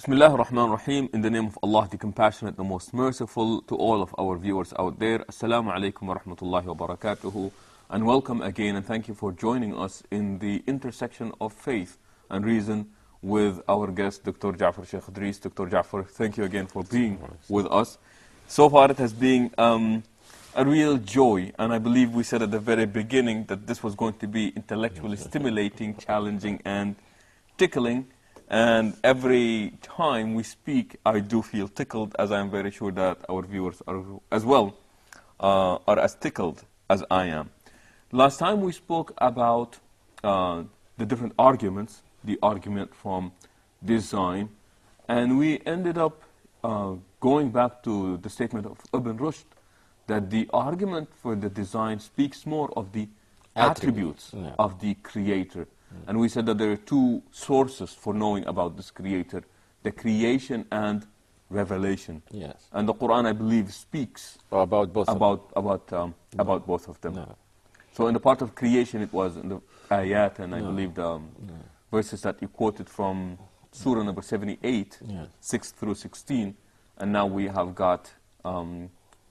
Bismillah ar-Rahman ar-Rahim. In the name of Allah, the Compassionate, the Most Merciful, to all of our viewers out there. Assalamu alaikum wa rahmatullahi wa barakatuhu. And welcome again, and thank you for joining us in the intersection of faith and reason with our guest, Dr. Jafar, Sheikh Idris. Dr. Jafar, thank you again for being with us. So far, it has been a real joy, and I believe we said at the very beginning that this was going to be intellectually stimulating, challenging, and tickling. And every time we speak, I do feel tickled, as I am very sure that our viewers are as well, are as tickled as I am. Last time we spoke about the different arguments, the argument from design, and we ended up going back to the statement of Ibn Rushd, that the argument for the design speaks more of the attributes of the Creator. And we said that there are two sources for knowing about this Creator, the creation and revelation. Yes. And the Quran, I believe, speaks about both about both of them. No. So in the part of creation, it was in the ayat, and I believe the verses that you quoted from Surah number 78, 6 through 16. And now we have got,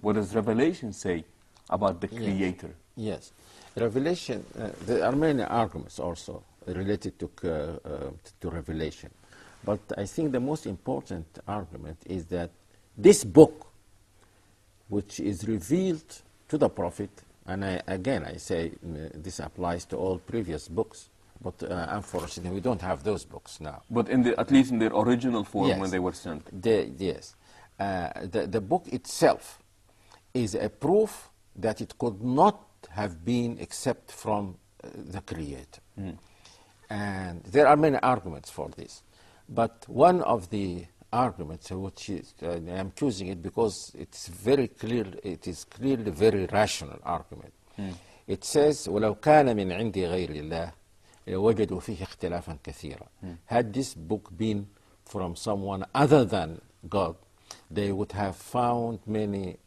what does Revelation say about the Creator? Yes. Revelation, there are many arguments also related to Revelation. But I think the most important argument is that this book, which is revealed to the Prophet, and I say this applies to all previous books, but unfortunately we don't have those books now. But at least in their original form when they were sent. Yes. The book itself is a proof that it could not have been except from the Creator. And there are many arguments for this. But one of the arguments, which is, I'm choosing it because it's very clear, it is clearly very rational argument. It says, وَلَوْ كَانَ مِنْ عِنْدِ غَيْرِ اللَّهِ لَوَجَدُوا فِيهِ اخْتِلَافًا كَثِيرًا. Had this book been from someone other than God, they would have found many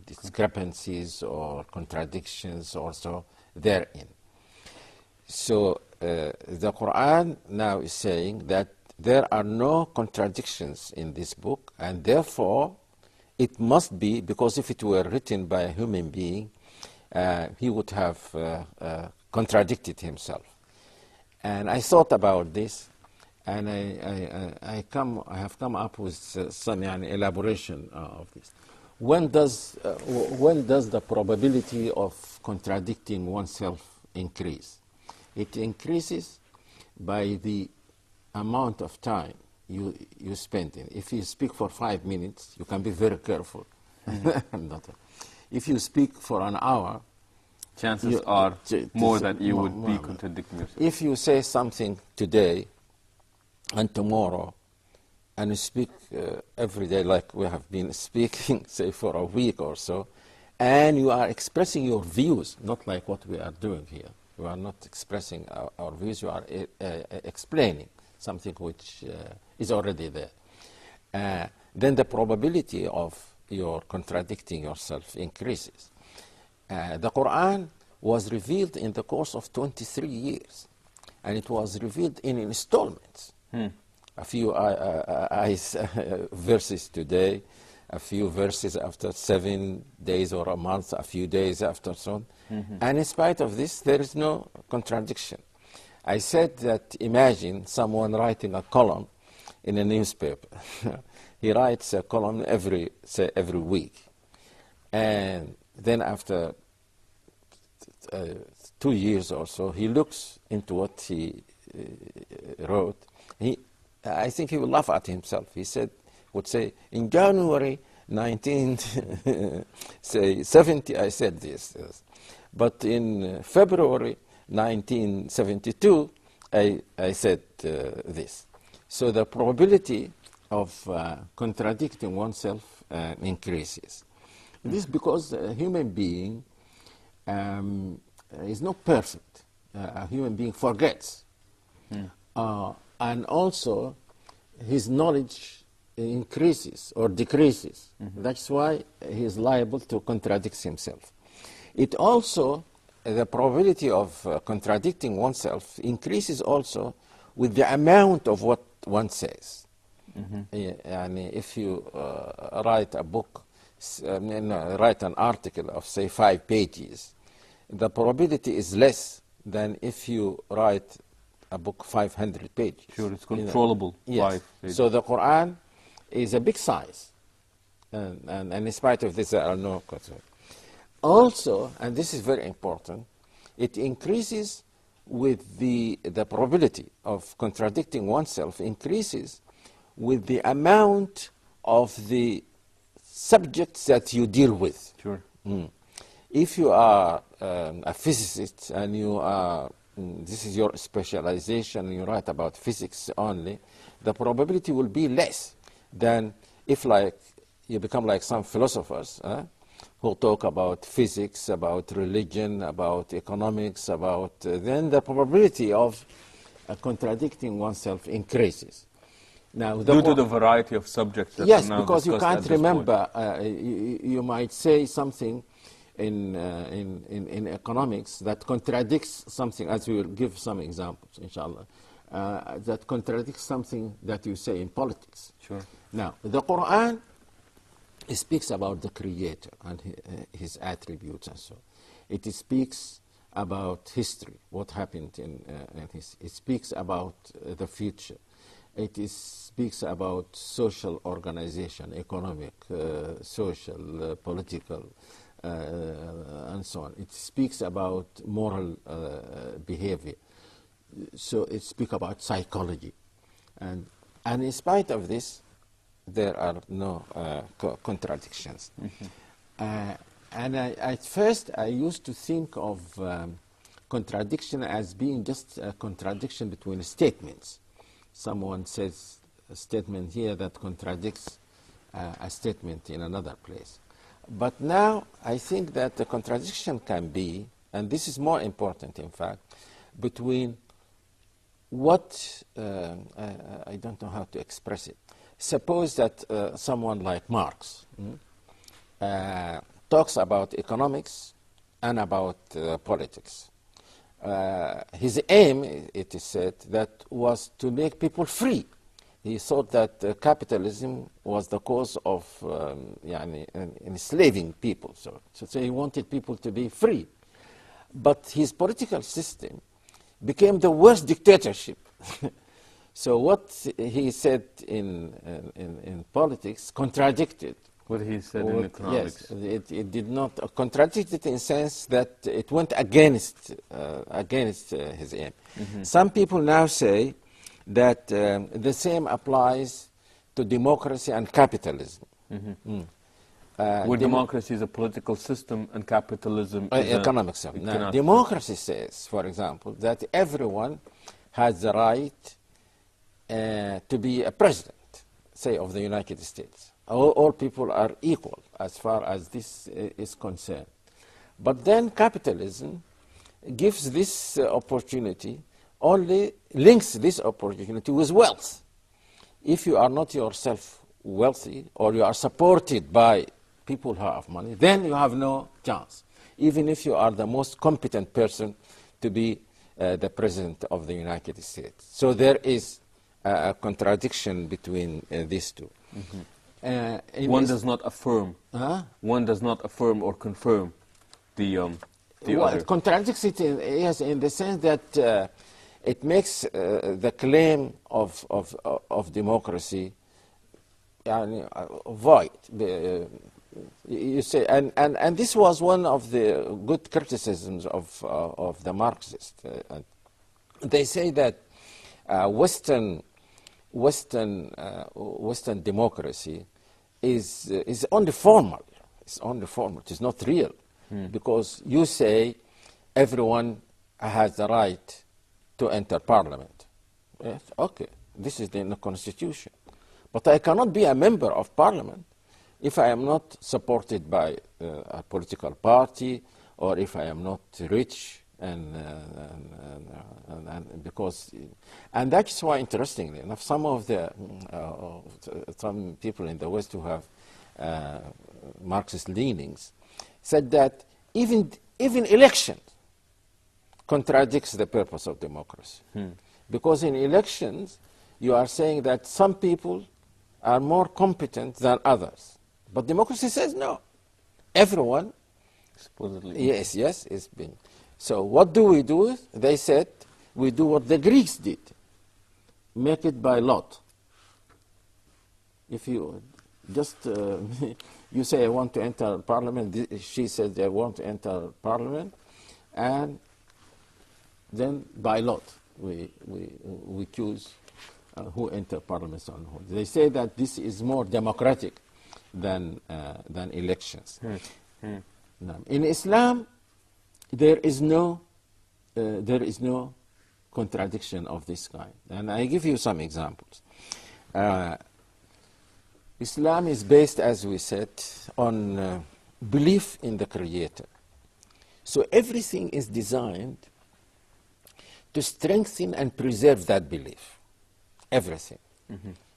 discrepancies or contradictions also therein. So the Quran now is saying that there are no contradictions in this book, and therefore it must be, because if it were written by a human being, he would have contradicted himself. And I thought about this, and I have come up with some elaboration of this. When does the probability of contradicting oneself increase? It increases by the amount of time you spend in. If you speak for 5 minutes, you can be very careful. If you speak for an hour, chances are more that you would be contradicting yourself. If you say something today and tomorrow, and you speak every day like we have been speaking, say, for a week or so, and you are expressing your views, not like what we are doing here. You are not expressing our views, you are explaining something which is already there. Then the probability of your contradicting yourself increases. The Quran was revealed in the course of 23 years, and it was revealed in installments. A few verses today, a few verses after 7 days or a month, a few days after so on. And in spite of this, there is no contradiction. I said that imagine someone writing a column in a newspaper. He writes a column every week. And then after 2 years or so, he looks into what he wrote. I think he would laugh at himself. He would say, in January 1970, I said this. But in February 1972, I said this. So the probability of contradicting oneself increases. This is because a human being is not perfect. A human being forgets. And also, his knowledge increases or decreases. That's why he is liable to contradict himself. It also, the probability of contradicting oneself increases also with the amount of what one says. if you write a book, write an article of, say, 5 pages, the probability is less than if you write a book 500 pages. Sure, it's controllable. Yes. 5 pages. So the Quran is a big size. And in spite of this, there are no concerns. Also, and this is very important, it increases with the probability of contradicting oneself increases with the amount of the subjects that you deal with. Sure. If you are a physicist and you are, this is your specialization, and you write about physics only, the probability will be less than if you become like some philosophers who talk about physics, about religion, about economics, then the probability of contradicting oneself increases. Now, due to the variety of subjects that yes, are now because you discussed can't at this remember. You might say something in economics that contradicts something, as we will give some examples, inshallah, that contradicts something that you say in politics. Sure. Now, the Quran speaks about the Creator and his attributes and so on. It speaks about history, what happened it speaks about the future. It speaks about social organization, economic, social, political, and so on. It speaks about moral behavior. So it speaks about psychology. And in spite of this, there are no contradictions. And at first, I used to think of contradiction as being just a contradiction between statements. Someone says a statement here that contradicts a statement in another place. But now I think that the contradiction can be, and this is more important in fact, between what, I don't know how to express it. Suppose that someone like Marx talks about economics and about politics. His aim, it is said, that was to make people free. He thought that capitalism was the cause of enslaving people. So he wanted people to be free. But his political system became the worst dictatorship. So what he said in politics contradicted what he said in economics. Yes, it did not contradict it in the sense that it went against his aim. Some people now say that the same applies to democracy and capitalism. Where democracy is a political system and capitalism is economic system. Now, democracy says, for example, that everyone has the right to be a president, say, of the United States. All people are equal as far as this is concerned. But then capitalism gives this opportunity, only links this opportunity with wealth. If you are not yourself wealthy, or you are supported by people who have money, then you have no chance, even if you are the most competent person to be the president of the United States. So there is a contradiction between these two. One does not affirm. One does not affirm or confirm the other. It contradicts it in the sense that it makes the claim of democracy void. You say, and this was one of the good criticisms of the Marxists. They say that Western democracy is only formal. It's only formal. It is not real, because you say everyone has the right to enter parliament. Yes, okay, this is in the constitution, but I cannot be a member of parliament if I am not supported by a political party, or if I am not rich, and that's why, interestingly enough, some of the some people in the West who have Marxist leanings said that even elections contradicts the purpose of democracy, because in elections you are saying that some people are more competent than others. But democracy says no. Everyone, Supposedly. yes, is being. So what do? They said, we do what the Greeks did. Make it by lot. If you just, you say, I want to enter parliament, she says, I want to enter parliament, and then by lot, we choose who enter parliament and who. They say that this is more democratic than elections. Now, in Islam, there is no contradiction of this kind, and I give you some examples. Islam is based, as we said, on belief in the Creator. So everything is designed to strengthen and preserve that belief. Everything.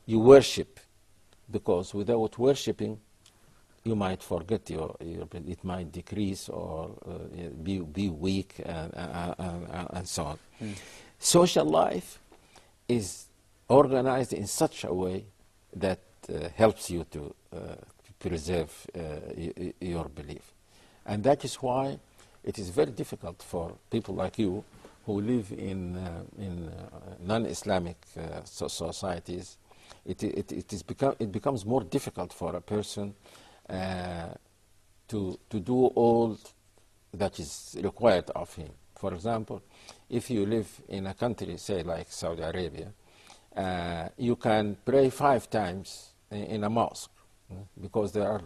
You worship, because without worshipping, you might forget it might decrease or be weak and so on. Social life is organized in such a way that helps you to preserve your belief. And that is why it is very difficult for people like you who live in non-Islamic societies. It becomes more difficult for a person to do all that is required of him. For example, if you live in a country, say like Saudi Arabia, you can pray 5 times in a mosque, because there are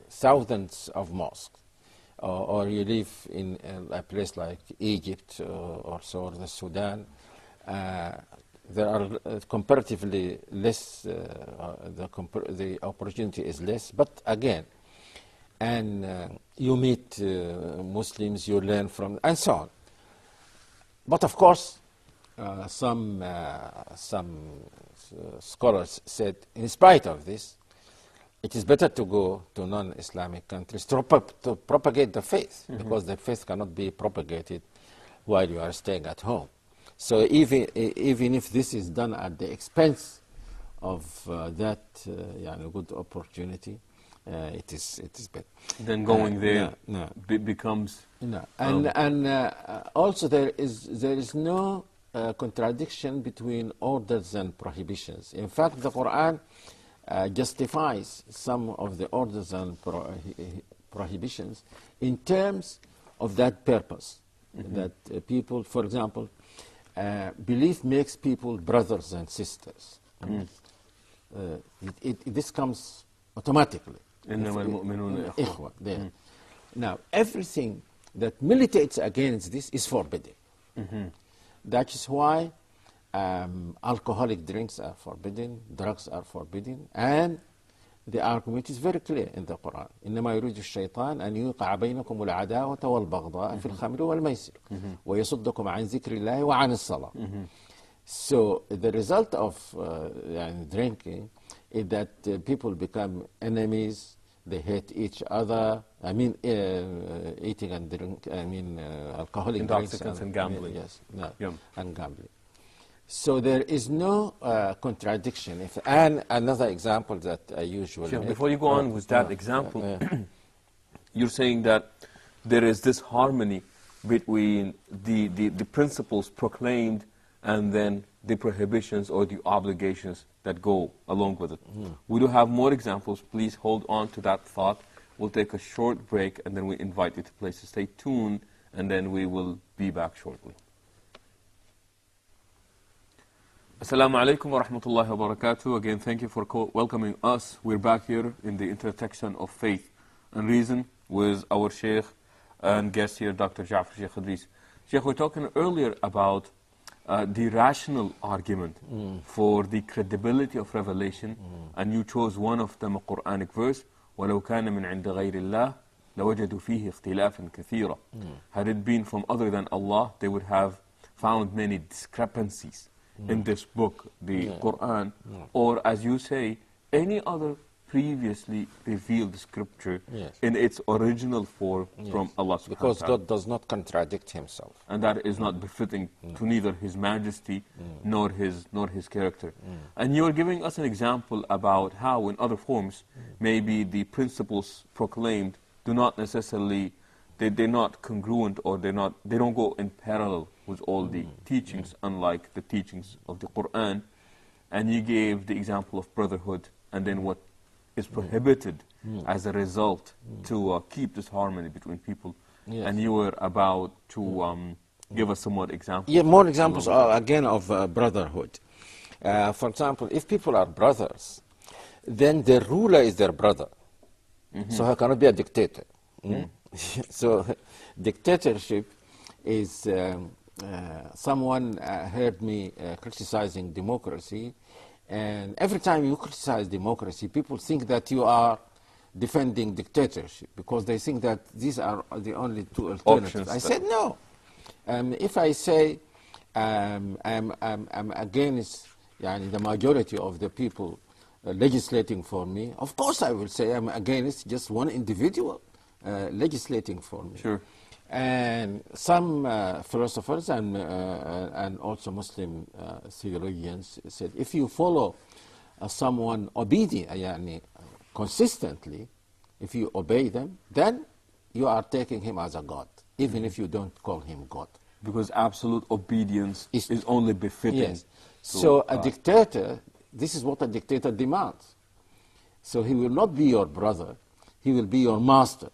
thousands of mosques. Or you live in a place like Egypt or so, or the Sudan, there are comparatively less, the opportunity is less, but again, and you meet Muslims, you learn from, and so on. But of course, some scholars said, in spite of this, it is better to go to non-Islamic countries to propagate the faith, because the faith cannot be propagated while you are staying at home. So even if this is done at the expense of that good opportunity, it is better. Then going there becomes and also there is no contradiction between orders and prohibitions. In fact, the Quran justifies some of the orders and prohibitions in terms of that purpose. That people, for example, belief makes people brothers and sisters. This comes automatically. Now, everything that militates against this is forbidden. That is why alcoholic drinks are forbidden, drugs are forbidden, and the argument is very clear in the Quran. إنما يريد الشيطان أن يوقع بينكم العداوة والبغضاء في الخمر والميسر ويصدكم عن ذكر الله وعن الصلاة. So the result of drinking is that people become enemies. They hate each other. I mean, eating and drink. I mean, alcoholic drinks and gambling. And gambling. So there is no contradiction. And another example that I usually make. Before you go on with that example, you're saying that there is this harmony between the principles proclaimed and then the prohibitions or the obligations that go along with it. We do have more examples. Please hold on to that thought. We'll take a short break, and then we invite you to please stay tuned, and then we will be back shortly. Assalamu alaikum wa rahmatullahi wa barakatuh. Again, thank you for welcoming us. We're back here in the intersection of faith and reason with our Sheikh and guest here, Dr. Jafar, Sheikh Idris. Sheikh, we were talking earlier about the rational argument for the credibility of revelation, and you chose one of them, a Quranic verse, وَلَوْ كَانَ مِنْ عِنْدِ غَيْرِ اللَّهِ لَوَجَدُوا فِيهِ اخْتِلَافًا كَثِيرًا. Had it been from other than Allah, they would have found many discrepancies in this book, the Quran, or as you say, any other previously revealed scripture Yes. in its original form from Allah subhanahu Because wa ta'ala. God does not contradict himself. And that is not befitting to neither His Majesty nor His character. And you are giving us an example about how in other forms maybe the principles proclaimed do not necessarily, they're not congruent, or they don't go in parallel with all the teachings, unlike the teachings of the Quran. And you gave the example of brotherhood and then what is prohibited as a result to keep this harmony between people. Yes. And you were about to give us some more examples. Yeah, more examples are, again, of brotherhood. For example, if people are brothers, then the ruler is their brother. So he cannot be a dictator. So dictatorship is, someone heard me criticizing democracy, and every time you criticize democracy, people think that you are defending dictatorship, because they think that these are the only two alternatives. I said no. If I say I'm against the majority of the people legislating for me, of course I will say I'm against just one individual legislating for me. Sure. And some philosophers and also Muslim theologians said, if you follow someone obedient, consistently, if you obey them, then you are taking him as a God, even if you don't call him God. Because absolute obedience is only befitting. Yes. So a dictator, this is what a dictator demands. So he will not be your brother, he will be your master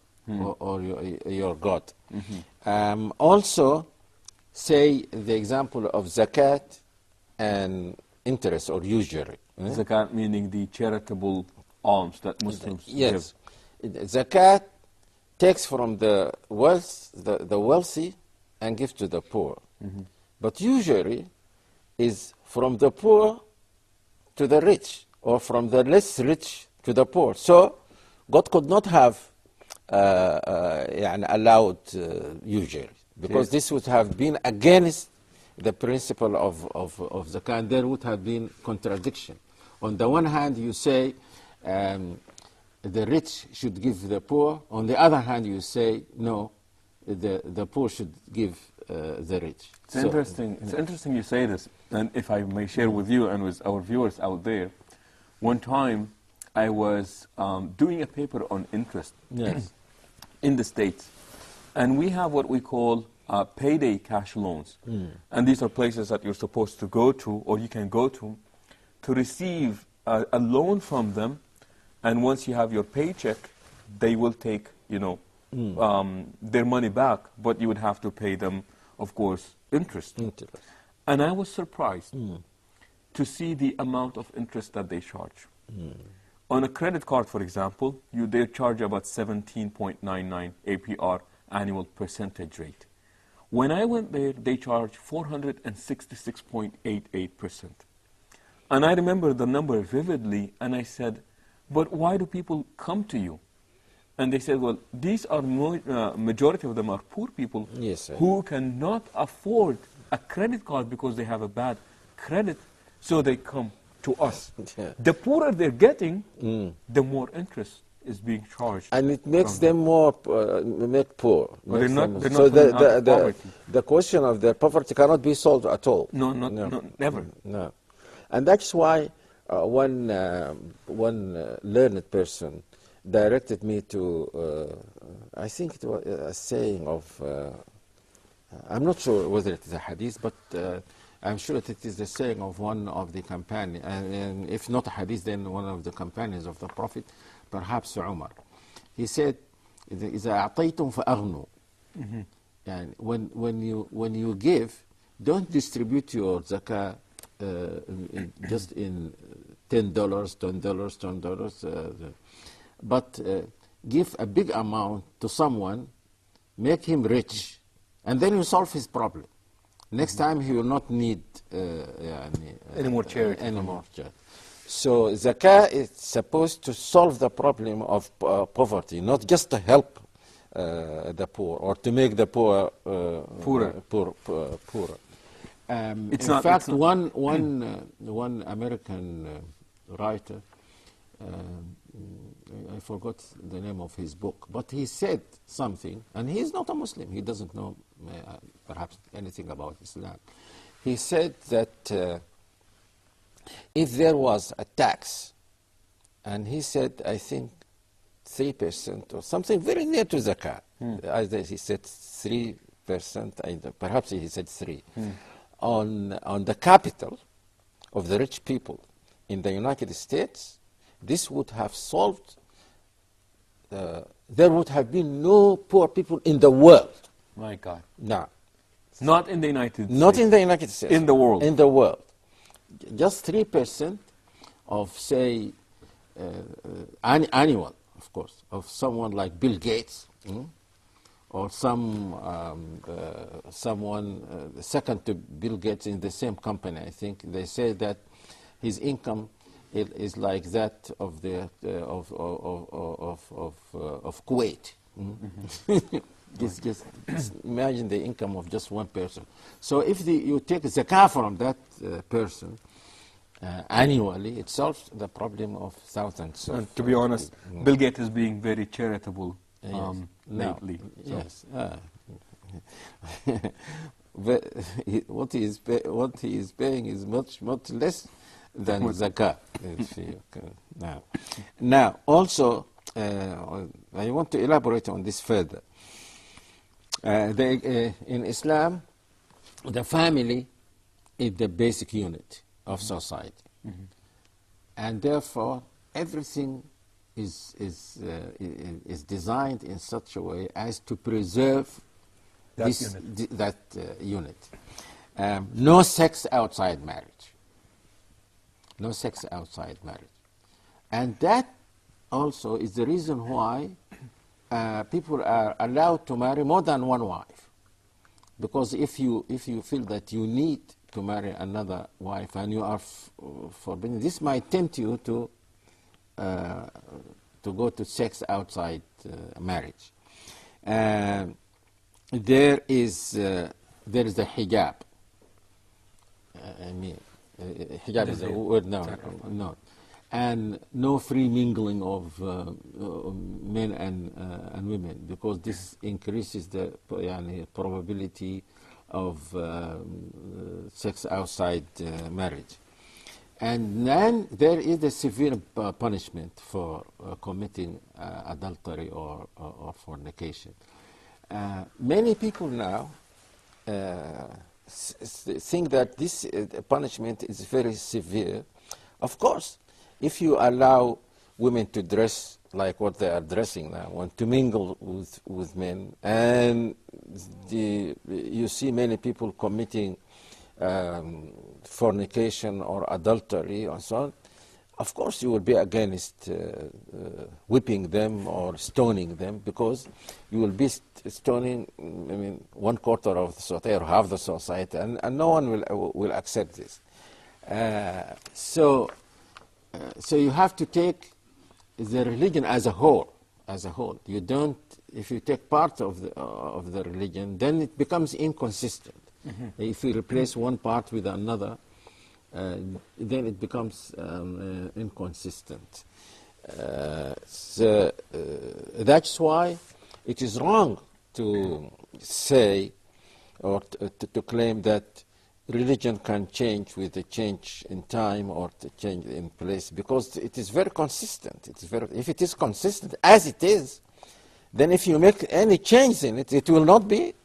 or your God. Also, say the example of zakat and interest or usury. Zakat meaning the charitable alms that Muslims Yes. give. Zakat takes from the wealthy and gives to the poor. But usury is from the poor to the rich, or from the less rich to the poor. So God could not have allowed usury, because this would have been against the principle of zakat. There would have been contradiction. On the one hand, you say the rich should give the poor. On the other hand, you say no, the poor should give the rich. It's interesting. It's interesting you say this, and if I may share with you and with our viewers out there, one time I was doing a paper on interest in the States, and we have what we call payday cash loans, and these are places that you're supposed to go to, or you can go to receive a loan from them, and once you have your paycheck, they will take their money back, but you would have to pay them, of course, interest. And I was surprised to see the amount of interest that they charge. On a credit card, for example, they charge about 17.99 APR, annual percentage rate. When I went there, they charged 466.88%. And I remember the number vividly, and I said, but why do people come to you? And they said, well, these are majority of them are poor people who cannot afford a credit card because they have a bad credit, so they come to us. The poorer they're getting, the more interest is being charged. And it makes them more poor. Well, they're not so poverty. the question of their poverty cannot be solved at all. No, never. No. And that's why one learned person directed me to, I think it was a saying of, I'm not sure whether it is a hadith, but I'm sure that it is the saying of one of the companions, and if not a hadith, then one of the companions of the Prophet, perhaps Umar. He said, إِذَا أَعْطَيْتُمْ فَأَغْنُوا. And when you give, don't distribute your zakah just in $10, $10, but give a big amount to someone, make him rich, and then you solve his problem. Next time he will not need any more charity. So zakah is supposed to solve the problem of poverty, not just to help the poor or to make the poor poorer. In fact, one American writer I forgot the name of his book, but he said something, and he's not a Muslim. He doesn't know perhaps anything about Islam. He said that if there was a tax, and he said, I think 3% or something very near to zakat. Either he said 3%, perhaps he said 3%, on the capital of the rich people in the United States. This would have solved, there would have been no poor people in the world. My God. No. Not in the United States. Not in the United States. In the world. In the world. Just 3% of, say, annual, of course, of someone like Bill Gates, or someone second to Bill Gates in the same company. I think they say that his income is like that of the of Kuwait. Just imagine the income of just one person. So if you take zakah from that person annually, it solves the problem of thousands. And to be honest, Bill Gates is being very charitable lately. Yes. But what he is paying is much less than zakah. Now, also, I want to elaborate on this further. In Islam, the family is the basic unit of society, and therefore everything is designed in such a way as to preserve that unit. No sex outside marriage. No sex outside marriage. And that also is the reason why people are allowed to marry more than one wife. Because if you feel that you need to marry another wife and you are forbidden, this might tempt you to go to sex outside marriage. There is the hijab. Hijab is a word now. No. And no free mingling of men and women, because this increases the probability of sex outside marriage. And then there is the severe punishment for committing adultery or fornication. Many people now think that this punishment is very severe. Of course, if you allow women to dress like what they are dressing now, want to mingle with men, and you see many people committing fornication or adultery and so on, of course you will be against whipping them or stoning them, because you will be stoning 1/4 of the society or half the society, and no one will accept this. So you have to take the religion as a whole. You don't. If you take part of the religion, then it becomes inconsistent. If you replace one part with another, then it becomes inconsistent. So that's why it is wrong to say or to claim that religion can change with a change in time or to change in place, because it is very consistent. If it is consistent as it is, then if you make any change in it, it will not be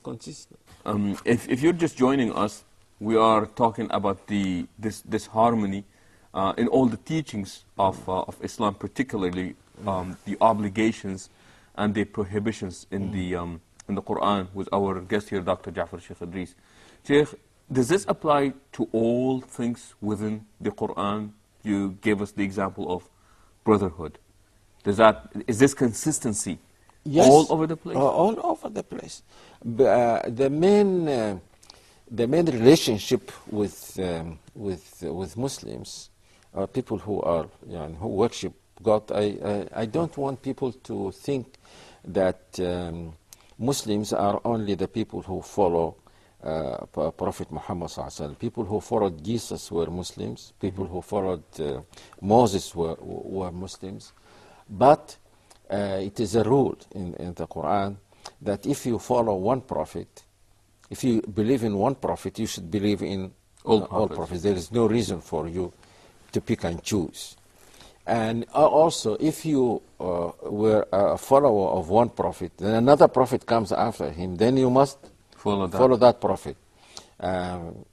consistent. If you're just joining us, we are talking about this harmony in all the teachings of Islam, particularly the obligations and the prohibitions in the Quran, with our guest here, Dr. Jafar, Sheikh Idris. Sheikh, does this apply to all things within the Quran? You gave us the example of brotherhood. Is this consistency all over the place? All over the place. The main relationship with Muslims, people who worship God. I don't want people to think that Muslims are only the people who follow Prophet Muhammad sallallahu alaihi wasallam. People who followed Jesus were Muslims. People who followed Moses were Muslims. But it is a rule in the Quran that if you follow one prophet, if you believe in one prophet, you should believe in all prophets. There is no reason for you to pick and choose. And also, if you were a follower of one prophet, then another prophet comes after him, then you must follow that prophet.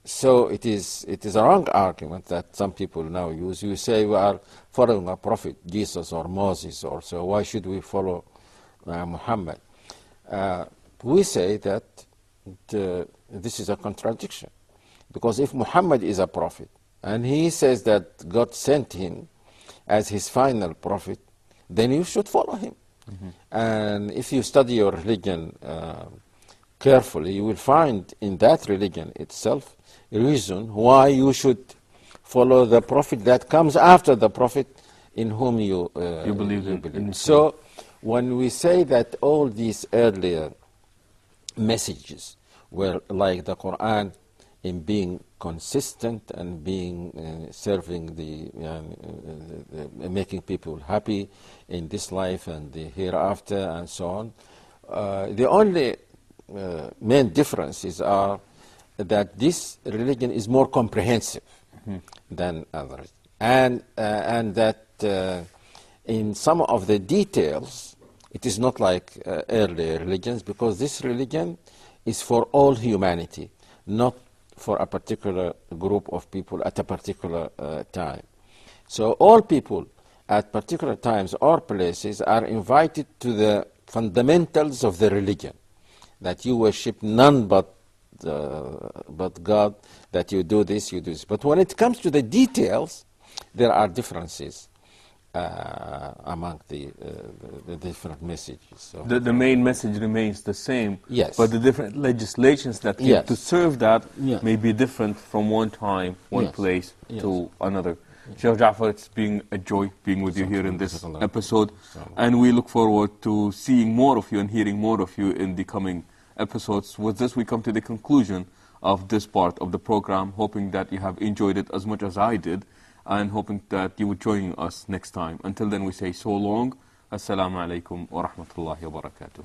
So it is a wrong argument that some people now use. You say we are following a prophet, Jesus or Moses, or so. Why should we follow Muhammad? We say that this is a contradiction. Because if Muhammad is a prophet, and he says that God sent him as his final prophet, then you should follow him. And if you study your religion carefully, you will find in that religion itself a reason why you should follow the prophet that comes after the prophet in whom you believe in. So when we say that all these earlier messages were like the Quran in being consistent and being serving making people happy in this life and the hereafter and so on, the only main differences are that this religion is more comprehensive than others, and that in some of the details it is not like earlier religions, because this religion is for all humanity, not for a particular group of people at a particular time. So all people at particular times or places are invited to the fundamentals of the religion, that you worship none but God, that you do this, you do this. But when it comes to the details, there are differences among the different messages. So the main message remains the same, yes, but the different legislations that came yes, to serve that yes, may be different from one time, one yes, place yes, to another. Sheikh Jafar, it's been a joy being with you here in this episode, and we look forward to seeing more of you and hearing more of you in the coming episodes. With this, we come to the conclusion of this part of the program, hoping that you have enjoyed it as much as I did, and hoping that you would join us next time. Until then, we say so long. Assalamu alaikum wa rahmatullahi wa barakatuh.